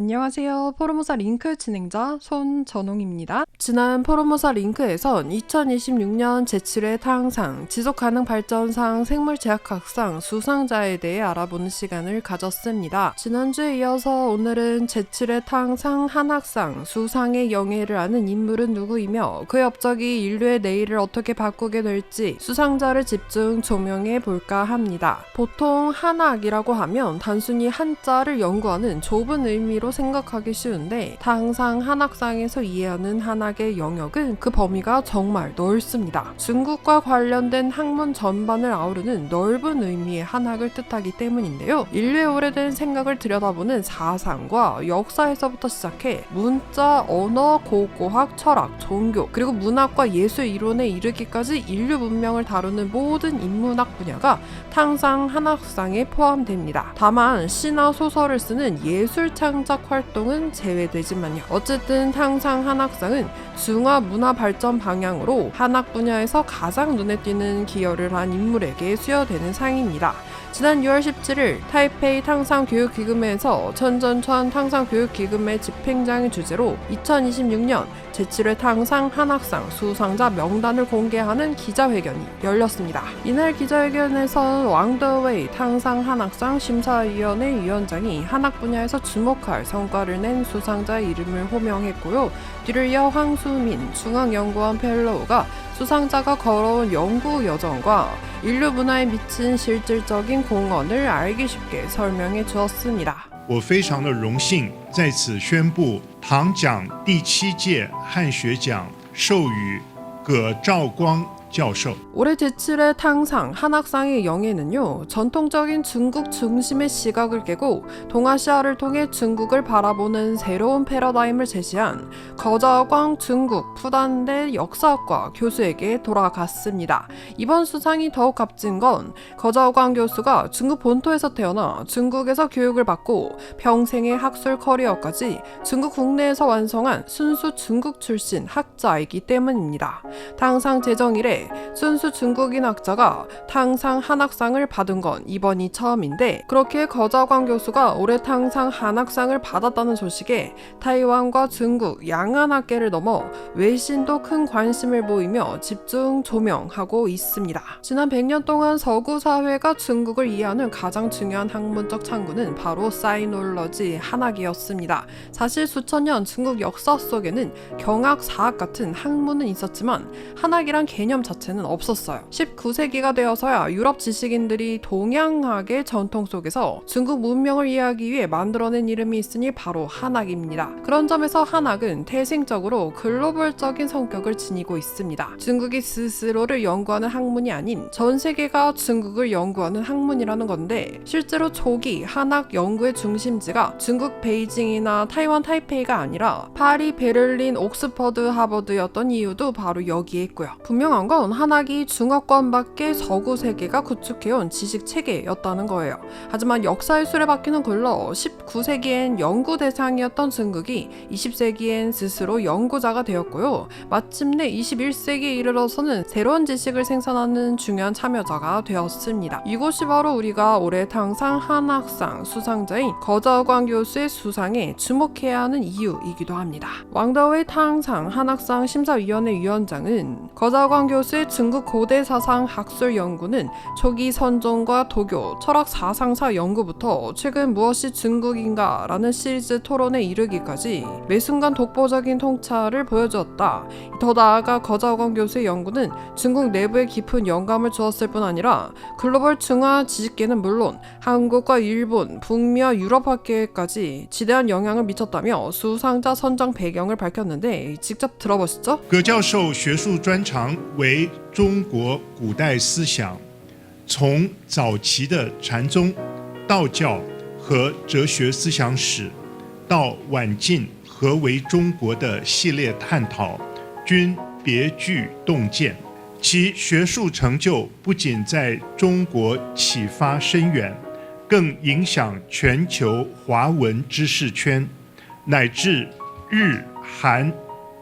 안녕하세요. 포르모사 링크 진행자 손전홍입니다. 지난 포르모사 링크에선 2026년 제7회 타항상, 지속가능 발전상, 생물제약학상 수상자에 대해 알아보는 시간을 가졌습니다. 지난주에 이어서 오늘은 제7회 타항상 한학상 수상의 영예를 아는 인물은 누구이며 그의 업적이 인류의 내일을 어떻게 바꾸게 될지 수상자를 집중 조명해 볼까 합니다. 보통 한학이라고 하면 단순히 한자를 연구하는 좁은 의미로 생각하기 쉬운데 타항상 한학상에서 이해하는 한학의 영역은 그 범위가 정말 넓습니다. 중국과 관련된 학문 전반을 아우르는 넓은 의미의 한학을 뜻하기 때문인데요. 인류의 오래된 생각을 들여다보는 사상과 역사에서부터 시작해 문자, 언어, 고고학, 철학, 종교, 그리고 문학과 예술 이론에 이르기까지 인류 문명을 다루는 모든 인문학 분야가 타항상 한학상에 포함됩니다. 다만 시나 소설을 쓰는 예술 창작 활동은 제외되지만요. 어쨌든 타항상 한학상은 중화 문화 발전 방향으로 한학 분야에서 가장 눈에 띄는 기여를 한 인물에게 수여되는 상입니다. 지난 6월 17일 타이페이 탕상교육기금회에서 천전천 탕상교육기금회 집행장의 주재로 2026년 제7회 탕상 한학상 수상자 명단을 공개하는 기자회견이 열렸습니다. 이날 기자회견에선 왕더웨이 탕상 한학상 심사위원회 위원장이 한학 분야에서 주목할 성과를 낸 수상자의 이름을 호명했고요. 뒤를 이어 황수민 중앙연구원 펠로우가 수상자가 걸어온 연구 여정과 인류 문화에 미친 실질적인 공헌을 알기 쉽게 설명해 주었습니다. 我非常的荣幸在此宣布唐奖第7届汉学奖授予葛兆光教授。 올해 제7회 탕상 한학상의 영예는요, 전통적인 중국 중심의 시각을 깨고 동아시아를 통해 중국을 바라보는 새로운 패러다임을 제시한 거자광 중국 푸단대 역사학과 교수에게 돌아갔습니다. 이번 수상이 더욱 값진 건 거자광 교수가 중국 본토에서 태어나 중국에서 교육을 받고 평생의 학술 커리어까지 중국 국내에서 완성한 순수 중국 출신 학자이기 때문입니다. 탕상 제정 이래 순수 중국인 학자가 탕상 한학상을 받은 건 이번이 처음인데, 그렇게 거자광 교수가 올해 탕상 한학상을 받았다는 소식에 타이완과 중국 양안학계를 넘어 외신도 큰 관심을 보이며 집중 조명하고 있습니다. 지난 100년 동안 서구 사회가 중국을 이해하는 가장 중요한 학문적 창구는 바로 사이놀러지 한학이었습니다. 사실 수천 년 중국 역사 속에는 경학, 사학 같은 학문은 있었지만 한학이란 개념 자체는 없었어요. 19세기가 되어서야 유럽 지식인들이 동양학의 전통 속에서 중국 문명을 이해하기 위해 만들어낸 이름이 있으니 바로 한학입니다. 그런 점에서 한학은 태생적으로 글로벌적인 성격을 지니고 있습니다. 중국이 스스로를 연구하는 학문이 아닌 전 세계가 중국을 연구하는 학문이라는 건데, 실제로 초기 한학 연구의 중심지가 중국 베이징이나 타이완 타이페이가 아니라 파리, 베를린, 옥스퍼드, 하버드였던 이유도 바로 여기에 있고요. 분명한 건 한학이 중화권 밖의 서구 세계가 구축해온 지식 체계였다는 거예요. 하지만 역사의 수레바퀴는 굴러 19세기엔 연구 대상이었던 중국이 20세기엔 스스로 연구자가 되었고요. 마침내 21세기에 이르러서는 새로운 지식을 생산하는 중요한 참여자가 되었습니다. 이곳이 바로 우리가 올해 탕상 한학상 수상자인 거자광 교수의 수상에 주목해야 하는 이유이기도 합니다. 왕더웨이 탕상 한학상 심사위원회 위원장은 거자광 교수의 중국 고대 사상 학술 연구는 초기 선종과 도교, 철학 사상사 연구부터 최근 무엇이 중국인가 라는 시리즈 토론에 이르기까지 매 순간 독보적인 통찰을 보여주었다. 더 나아가 거자광 교수의 연구는 중국 내부에 깊은 영감을 주었을 뿐 아니라 글로벌 중화 지식계는 물론 한국과 일본, 북미와 유럽 학계까지 지대한 영향을 미쳤다며 수상자 선정 배경을 밝혔는데, 직접 들어보시죠. 葛教授学术专长为中国古代思想，从早期的禅宗、道教和哲学思想史，到晚近何为中国的系列探讨，均别具洞见。其学术成就不仅在中国启发深远，更影响全球华文知识圈，乃至日、韩、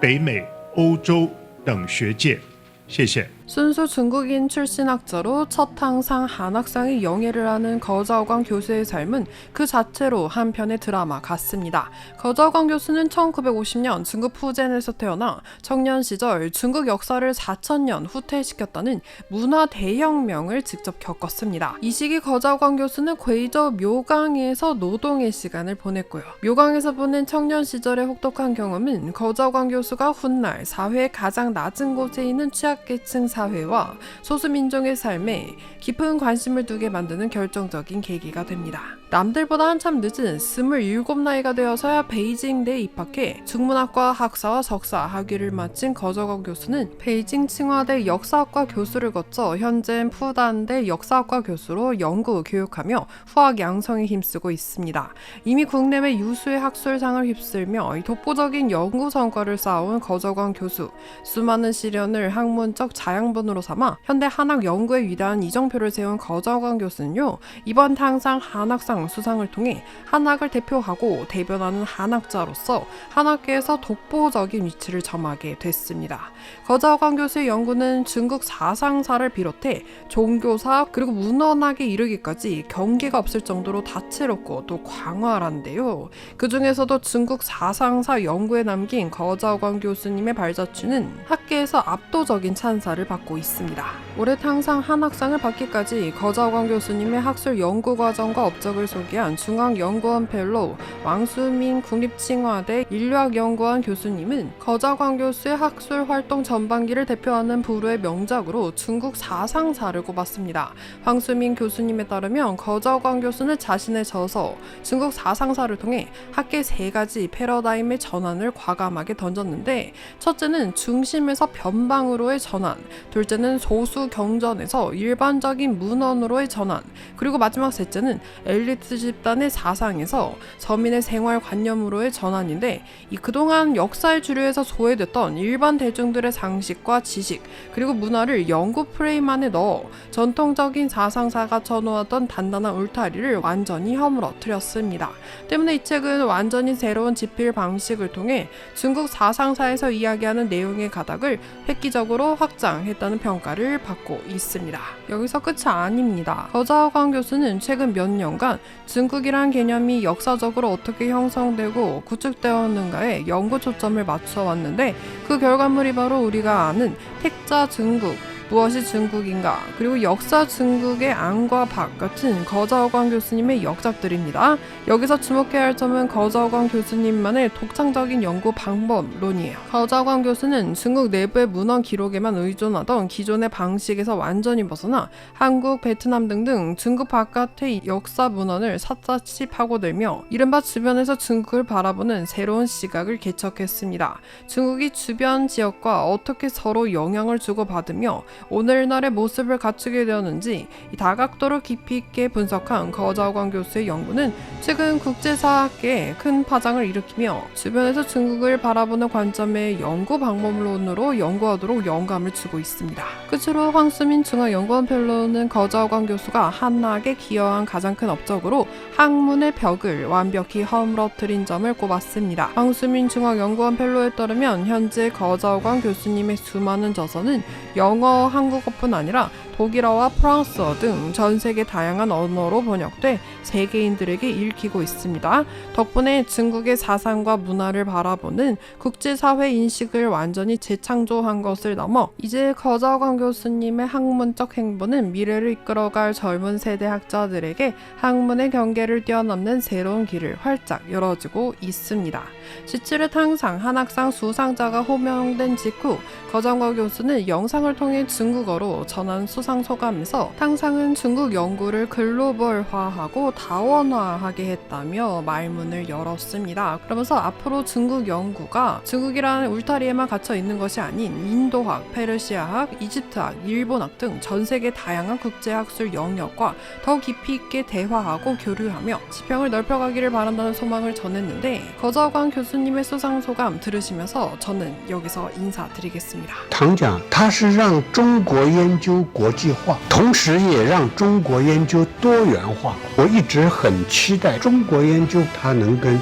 北美、欧洲等学界。谢谢。 순수 중국인 출신 학자로 첫 항상 한학상의 영예를 하는 거자오광 교수의 삶은 그 자체로 한 편의 드라마 같습니다. 거자오광 교수는 1950년 중국 푸젠에서 태어나 청년 시절 중국 역사를 4000년 후퇴시켰다는 문화 대혁명을 직접 겪었습니다. 이 시기 거자오광 교수는 괴이저 묘강에서 노동의 시간을 보냈고요. 묘강에서 보낸 청년 시절의 혹독한 경험은 거자오광 교수가 훗날 사회의 가장 낮은 곳에 있는 취약계층 사회와 소수민족의 삶에 깊은 관심을 두게 만드는 결정적인 계기가 됩니다. 남들보다 한참 늦은 27 나이가 되어서야 베이징대에 입학해 중문학과 학사와 석사 학위를 마친 거자오광 교수는 베이징 칭화대 역사학과 교수를 거쳐 현재는 푸단대 역사학과 교수로 연구, 교육하며 후학 양성에 힘쓰고 있습니다. 이미 국내외 유수의 학술상을 휩쓸며 독보적인 연구 성과를 쌓아온 거자오광 교수, 수많은 시련을 학문적 자양분으로 삼아 현대 한학 연구의 위대한 이정표를 세운 거자오광 교수는요, 이번 항상 한학상 수상을 통해 한학을 대표하고 대변하는 한학자로서 한학계에서 독보적인 위치를 점하게 됐습니다. 거자오광 교수의 연구는 중국 사상사를 비롯해 종교사 그리고 문헌학에 이르기까지 경계가 없을 정도로 다채롭고 또 광활한데요. 그 중에서도 중국 사상사 연구에 남긴 거자오광 교수님의 발자취는 학계에서 압도적인 찬사를 받고 있습니다. 올해 항상 한학상을 받기까지 거자오광 교수님의 학술 연구 과정과 업적을 소개한 중앙연구원 펠로우 왕수민 국립칭화대 인류학연구원 교수님은 거자오광 교수의 학술 활동 전반기를 대표하는 부류의 명작으로 중국 사상사를 꼽았습니다. 왕수민 교수님에 따르면 거자오광 교수는 자신의 저서 중국 사상사를 통해 학계 3가지 패러다임의 전환을 과감하게 던졌는데, 첫째는 중심에서 변방으로의 전환, 둘째는 소수 경전에서 일반적인 문헌으로의 전환, 그리고 마지막 셋째는 엘리트 집단의 사상에서 서민의 생활관념으로의 전환인데, 이 그동안 역사의 주류에서 소외됐던 일반 대중들의 상식과 지식 그리고 문화를 연구 프레임 안에 넣어 전통적인 사상사가 쳐놓았던 단단한 울타리를 완전히 허물어뜨렸습니다. 때문에 이 책은 완전히 새로운 집필 방식을 통해 중국 사상사에서 이야기하는 내용의 가닥을 획기적으로 확장했다는 평가를 받고 있습니다. 여기서 끝이 아닙니다. 거자오광 교수는 최근 몇 년간 중국이란 개념이 역사적으로 어떻게 형성되고 구축되었는가에 연구 초점을 맞춰 왔는데, 그 결과물이 바로 우리가 아는 택자 중국, 무엇이 중국인가, 그리고 역사 중국의 안과 박 같은 거자오광 교수님의 역작들입니다. 여기서 주목해야 할 점은 거자오광 교수님만의 독창적인 연구 방법론이에요. 거자오광 교수는 중국 내부의 문헌 기록에만 의존하던 기존의 방식에서 완전히 벗어나 한국, 베트남 등등 중국 바깥의 역사 문헌을 샅샅이 파고들며 이른바 주변에서 중국을 바라보는 새로운 시각을 개척했습니다. 중국이 주변 지역과 어떻게 서로 영향을 주고받으며 오늘날의 모습을 갖추게 되었는지 다각도로 깊이 있게 분석한 거자오광 교수의 연구는 최근 국제사학계에 큰 파장을 일으키며 주변에서 중국을 바라보는 관점의 연구 방법론으로 연구하도록 영감을 주고 있습니다. 끝으로 황수민 중앙연구원 펠로우는 거자오광 교수가 한학에 기여한 가장 큰 업적으로 학문의 벽을 완벽히 허물어뜨린 점을 꼽았습니다. 황수민 중앙연구원 펠로우에 따르면 현재 거자오광 교수님의 수많은 저서는 영어, 한국어뿐 아니라 독일어와 프랑스어 등 전 세계 다양한 언어로 번역돼 세계인들에게 읽히고 있습니다. 덕분에 중국의 사상과 문화를 바라보는 국제사회 인식을 완전히 재창조한 것을 넘어 이제 거자오광 교수님의 학문적 행보는 미래를 이끌어갈 젊은 세대 학자들에게 학문의 경계를 뛰어넘는 새로운 길을 활짝 열어주고 있습니다. 17회 탕상 한학상 수상자가 호명된 직후 거자오광 교수는 영상을 통해 중국어로 전한 수상 소감에서 탕상은 중국 연구를 글로벌화하고 다원화하게 했다며 말문을 열었습니다. 그러면서 앞으로 중국 연구가 중국이라는 울타리에만 갇혀 있는 것이 아닌 인도학, 페르시아학, 이집트학, 일본학 등 전 세계 다양한 국제학술 영역과 더 깊이 있게 대화하고 교류하며 지평을 넓혀가기를 바란다는 소망을 전했는데, 거자오광 교수님의 수상 소감 들으시면서 저는 여기서 인사드리겠습니다. 唐讲它是让中国研究国际化，同时也让中国研究多元化。我一直很期待中国研究它能跟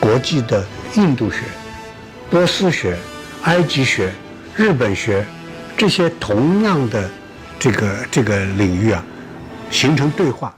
国际的印度学、波斯学、埃及学、日本学、这些同样的这个领域啊，形成对话。